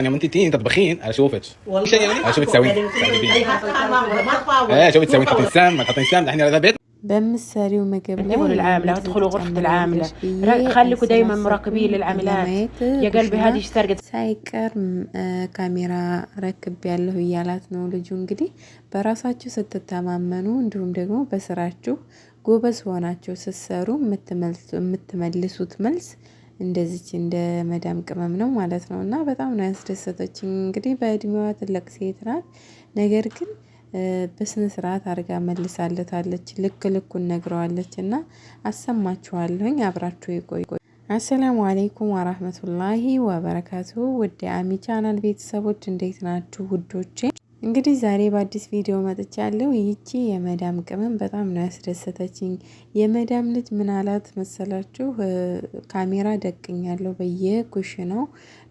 يوم انت تيجي تطبخين اشوفك والله شيء يعني اشوفك تسوين ايه شوفي تسوين تحطين سم ما تحطين سم الحين هذا بيت በምሳሌው ምግብ ላይ انتبهوا للعاملة ادخلوا غرفة العاملة خليكوا دايما مراقبين للعاملات يا قلبي هذه سرقت ሳይቀር ካሜራ ረክብ ያለው እያላት ነው ልጁ። እንግዲህ በራሳችሁ ስትተማመኑ እንዲሁም ደግሞ በስራችሁ ጎበዝ ሆናችሁ ስትሰሩ የምትመልሱት መልስ እንደዚች እንደ መዳም ቅመም ነው ማለት ነው። እና በጣም ነው ያስደሰተችኝ። እንግዲህ በእድሜዋ ትልቅ ሴት ናት፣ ነገር ግን በስነ ስርዓት አድርጋ መልሳለታለች። ልክ ልኩን ነግረዋለች እና አሰማችኋለሁኝ። አብራችሁ ይቆዩ። አሰላሙ አለይኩም ወራህመቱላሂ ወበረካቱ። ውድ አሚ ቻናል ቤተሰቦች እንዴት ናችሁ ውዶቼ? እንግዲህ ዛሬ በአዲስ ቪዲዮ መጥቻለሁ። ይቺ የመዳም ቅመም በጣም ነው ያስደሰተችኝ። የመዳም ልጅ ምን አላት መሰላችሁ? ካሜራ ደቅኛለሁ በየኩሽናው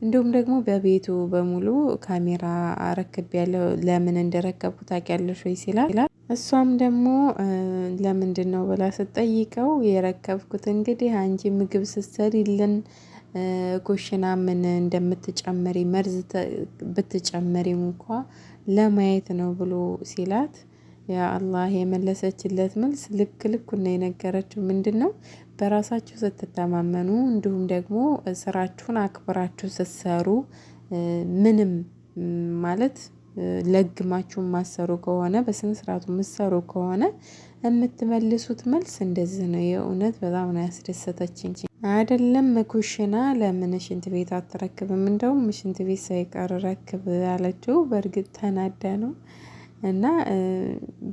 እንዲሁም ደግሞ በቤቱ በሙሉ ካሜራ አረክቤያለሁ። ለምን እንደረከብኩ ታውቂያለሽ ወይ ሲላል፣ እሷም ደግሞ ለምንድን ነው ብላ ስትጠይቀው የረከብኩት እንግዲህ አንቺ ምግብ ስትሰሪልን ኩሽና ምን እንደምትጨምሪ መርዝ ብትጨምሪም እንኳ ለማየት ነው ብሎ ሲላት፣ ያ አላህ የመለሰችለት መልስ ልክ ልኩን ነው የነገረችው። ምንድነው በራሳችሁ ስትተማመኑ እንዲሁም ደግሞ ስራችሁን አክብራችሁ ስትሰሩ ምንም ማለት ለግማችሁ ማሰሩ ከሆነ በስነ ስርዓቱ ምሰሩ ከሆነ የምትመልሱት መልስ እንደዚህ ነው። የእውነት በጣም ነው ያስደሰተችኝ። አይደለም ኩሽና ለምን ሽንት ቤት አትረክብም? እንደውም ሽንት ቤት ሳይቀር ረክብ ያለችው በእርግጥ ተናዳ ነው። እና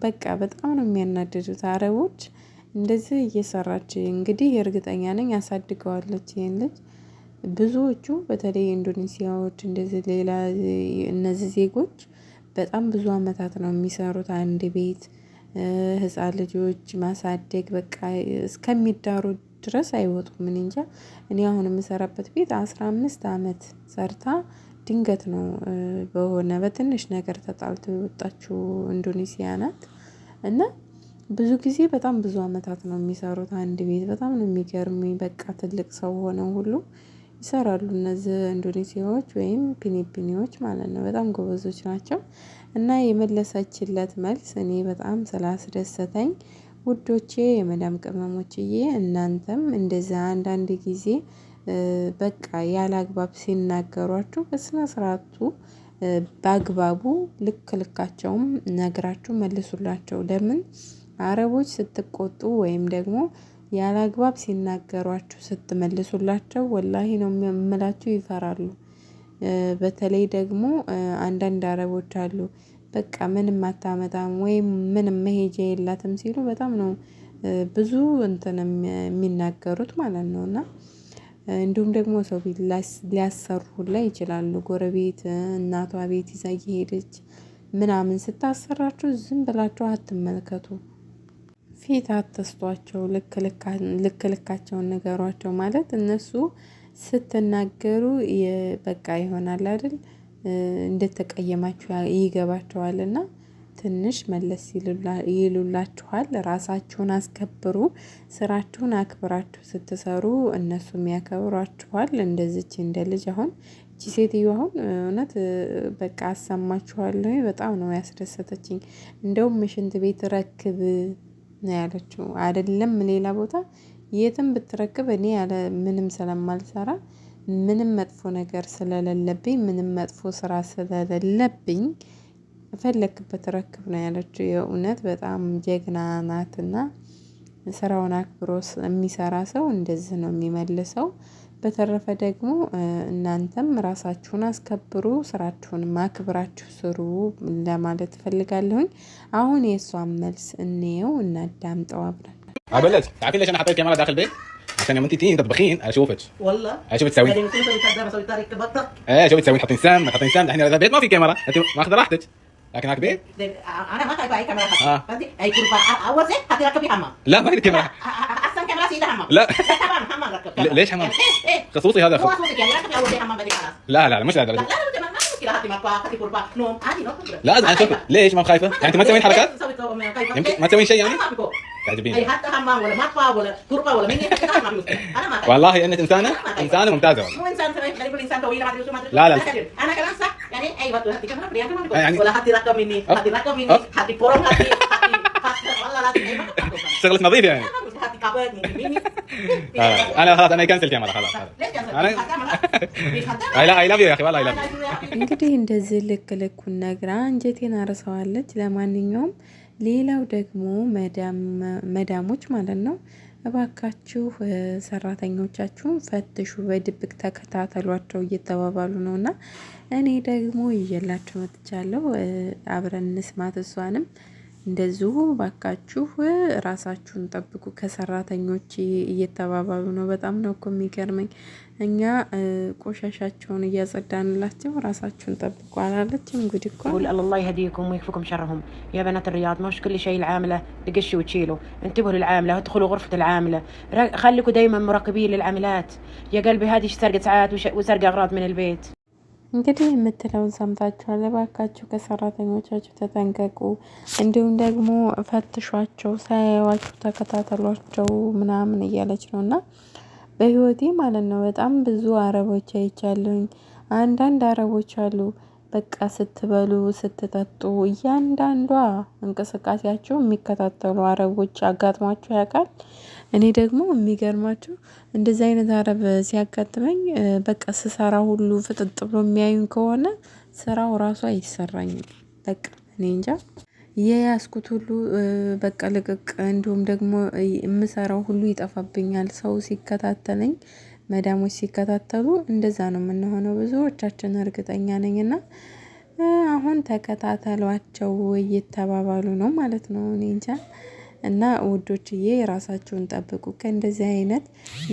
በቃ በጣም ነው የሚያናድዱት አረቦች። እንደዚህ እየሰራች እንግዲህ እርግጠኛ ነኝ ያሳድገዋለች ይሄን ልጅ። ብዙዎቹ በተለይ ኢንዶኔሲያዎች እንደዚህ ሌላ እነዚህ ዜጎች በጣም ብዙ አመታት ነው የሚሰሩት አንድ ቤት ህፃን ልጆች ማሳደግ በቃ እስከሚዳሩ ድረስ አይወጡም። ምን እንጃ እኔ አሁን የምሰራበት ቤት 15 አመት ሰርታ ድንገት ነው በሆነ በትንሽ ነገር ተጣልተው የወጣችው ኢንዶኔሲያ ናት። እና ብዙ ጊዜ በጣም ብዙ አመታት ነው የሚሰሩት አንድ ቤት። በጣም ነው የሚገርመኝ። በቃ ትልቅ ሰው ሆነው ሁሉ ይሰራሉ እነዚህ ኢንዶኔሲያዎች ወይም ፊሊፒኒዎች ማለት ነው። በጣም ጎበዞች ናቸው። እና የመለሰችለት መልስ እኔ በጣም ስላስደሰተኝ ውዶቼ የመዳም ቅመሞችዬ እናንተም እንደዛ አንዳንድ ጊዜ በቃ ያለ አግባብ ሲናገሯችሁ በስነ ስርዓቱ በአግባቡ ልክ ልካቸውም ነግራችሁ መልሱላቸው። ለምን አረቦች ስትቆጡ ወይም ደግሞ ያለ አግባብ ሲናገሯችሁ ስትመልሱላቸው ወላሂ ነው የምላችሁ ይፈራሉ። በተለይ ደግሞ አንዳንድ አረቦች አሉ በቃ ምንም አታመጣም ወይም ምንም መሄጃ የላትም ሲሉ በጣም ነው ብዙ እንትን የሚናገሩት ማለት ነው። እና እንዲሁም ደግሞ ሰው ቤት ሊያሰሩላ ይችላሉ። ጎረቤት እናቷ ቤት ይዛ እየሄደች ምናምን ስታሰራችሁ ዝም ብላችሁ አትመልከቱ። ፊት አትስጧቸው። ልክ ልካቸውን ንገሯቸው። ማለት እነሱ ስትናገሩ በቃ ይሆናል አይደል እንደተቀየማችሁ ይገባቸዋል። እና ትንሽ መለስ ይሉላችኋል። ራሳችሁን አስከብሩ። ስራችሁን አክብራችሁ ስትሰሩ እነሱም ያከብሯችኋል። እንደዚች እንደ ልጅ አሁን እቺ ሴትዮ አሁን እውነት በቃ አሰማችኋለሁ። በጣም ነው ያስደሰተችኝ። እንደውም ሽንት ቤት ረክብ ነው ያለችው። አይደለም ሌላ ቦታ የትም ብትረክብ እኔ ያለ ምንም ስለማልሰራ ምንም መጥፎ ነገር ስለሌለብኝ ምንም መጥፎ ስራ ስለሌለብኝ ፈለክበት ረክብ ነው ያለችው። የእውነት በጣም ጀግና ናትና ስራውን አክብሮ የሚሰራ ሰው እንደዚህ ነው የሚመልሰው። በተረፈ ደግሞ እናንተም ራሳችሁን አስከብሩ፣ ስራችሁን ማክብራችሁ ስሩ ለማለት ፈልጋለሁኝ። አሁን የሷን መልስ እንየው እናዳምጠው አብረን። عبلت تعرفين ليش انا حطيت كاميرا داخل البيت؟ عشان يوم انت تيجي تطبخين اشوفك والله اشوفك تسوين ايه شوفي تسوين تحطين سم ما تحطين سم الحين هذا بيت ما في كاميرا انت ماخذه راحتك لكن هاك بيت انا ما خايفه اي كاميرا فهمتي اي كرفه اول شيء هتركبي حمام لا ما هي كاميرا احسن كاميرا سيده حمام لا طبعا حمام ركب ليش حمام ايه خصوصي هذا هو خصوصي يعني ركبي اول شيء حمام بعدين خلاص لا لا مش لهذا لا ما مشكله هاتي مكواه هاتي كرفه نوم عادي نوم لا انا شوفي ليش ما خايفه يعني انت ما تسوين حركات يمكن ما تسوين شيء يعني تعجبيني اي حتى حمام ولا مطبخ ولا كرفه ولا مني انا ما والله انك انسانه ممتازه والله مو انسان انسان طويله ما ادري شو ما ادري لا لا انا كلام صح يعني ايوه هدي كاميرا فريان كمان ولا هدي رقم مني هدي رقم مني هدي فورم هدي والله لا شغلك نظيف يعني. هدي كابات مني انا خلاص انا كنسل كاميرا خلاص. ليش كنسل؟ لا اي لاف يو يا اخي والله اي لاف. እንግዲህ እንደዚህ ልክ ልኩን ነግራ አንጀቴን አርሰዋለች። ለማንኛውም ሌላው ደግሞ መዳሞች ማለት ነው እባካችሁ ሰራተኞቻችሁን ፈትሹ፣ በድብቅ ተከታተሏቸው እየተባባሉ ነውና እኔ ደግሞ ይዤላችሁ መጥቻለሁ። አብረን እንስማት እሷንም እንደዚሁ ባካችሁ ራሳችሁን ጠብቁ ከሰራተኞች እየተባባሉ ነው። በጣም ነው እኮ የሚገርመኝ። እኛ ቆሻሻቸውን እያጸዳንላቸው ራሳችሁን ጠብቁ አላለችም? እንግዲህ እኮ الله يهديكم ويكفيكم شرهم يا بنات الرياض، مش كل شيء العامله تقشوا وتشيلوا، انتبهوا للعامله، ادخلوا غرفه العامله، خليكم دائما مراقبين للعاملات يا قلبي. هذه سرقه ساعات وسرقه اغراض من البيت። እንግዲህ የምትለውን ሰምታችኋል። እባካችሁ ከሰራተኞቻችሁ ተጠንቀቁ፣ እንዲሁም ደግሞ ፈትሿቸው፣ ሳያዩዋችሁ ተከታተሏቸው ምናምን እያለች ነው። እና በህይወቴ ማለት ነው በጣም ብዙ አረቦች አይቻለሁኝ። አንዳንድ አረቦች አሉ በቃ ስትበሉ ስትጠጡ እያንዳንዷ እንቅስቃሴያቸው የሚከታተሉ አረቦች አጋጥሟቸው ያውቃል? እኔ ደግሞ የሚገርማቸው እንደዚህ አይነት አረብ ሲያጋጥመኝ በቃ ስሰራ ሁሉ ፍጥጥ ብሎ የሚያዩኝ ከሆነ ስራው ራሱ አይሰራኝም። በቃ እኔ እንጃ የያዝኩት ሁሉ በቃ ልቅቅ፣ እንዲሁም ደግሞ የምሰራው ሁሉ ይጠፋብኛል። ሰው ሲከታተለኝ፣ መዳሞች ሲከታተሉ እንደዛ ነው የምንሆነው ብዙዎቻችን እርግጠኛ ነኝና አሁን ተከታተሏቸው እየተባባሉ ነው ማለት ነው። እኔ እንጃ። እና ውዶችዬ ራሳችሁን ጠብቁ ከእንደዚህ አይነት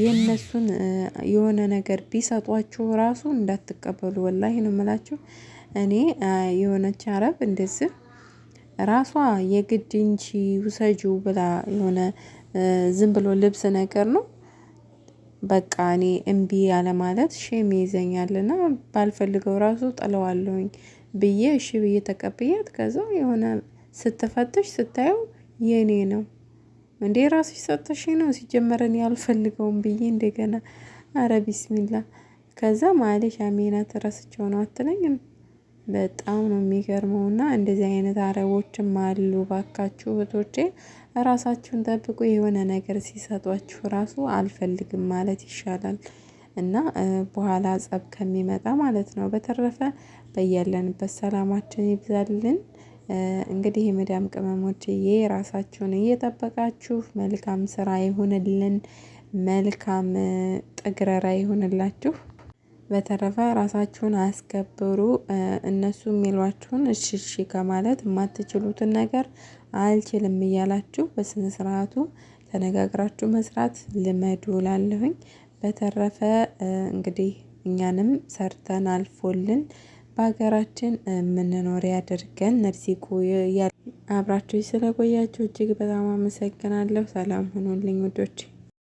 የነሱን የሆነ ነገር ቢሰጧችሁ ራሱ እንዳትቀበሉ። ወላሂ ነው የምላችሁ። እኔ የሆነች አረብ እንደዚህ ራሷ የግድ እንጂ ውሰጂው ብላ የሆነ ዝም ብሎ ልብስ ነገር ነው በቃ እኔ እምቢ ያለ ማለት ሼም ይዘኛልና ባልፈልገው ራሱ ጥለዋለሁኝ ብዬ እሺ ብዬ ተቀብያት ከዛ የሆነ ስትፈትሽ ስታየው የኔ ነው እንዴ ራስሽ ሰጥተሽኝ ነው ሲጀመረን ያልፈልገውም ብዬ እንደገና አረ ቢስሚላ ከዛ ማለሽ አሜና ተረስቸው ነው አትለኝም። በጣም ነው የሚገርመውና እንደዚህ አይነት አረቦችም አሉ። ባካችሁ እህቶቼ ራሳችሁን ጠብቁ። የሆነ ነገር ሲሰጧችሁ ራሱ አልፈልግም ማለት ይሻላል እና በኋላ ጸብ ከሚመጣ ማለት ነው። በተረፈ በያለንበት ሰላማችን ይብዛልን። እንግዲህ የመዳም ቅመሞችዬ ራሳችሁን እየጠበቃችሁ መልካም ስራ ይሁንልን፣ መልካም ጥግረራ ይሁንላችሁ። በተረፈ ራሳችሁን አስከብሩ። እነሱ የሚሏችሁን እሺ እሺ ከማለት የማትችሉትን ነገር አልችልም እያላችሁ በስነ ስርዓቱ ተነጋግራችሁ መስራት ልመዱ እላለሁኝ። በተረፈ እንግዲህ እኛንም ሰርተን አልፎልን በሀገራችን የምንኖር ያድርገን። ነርሲቁ አብራችሁ ስለቆያችሁ እጅግ በጣም አመሰግናለሁ። ሰላም ሁኑልኝ ውዶች።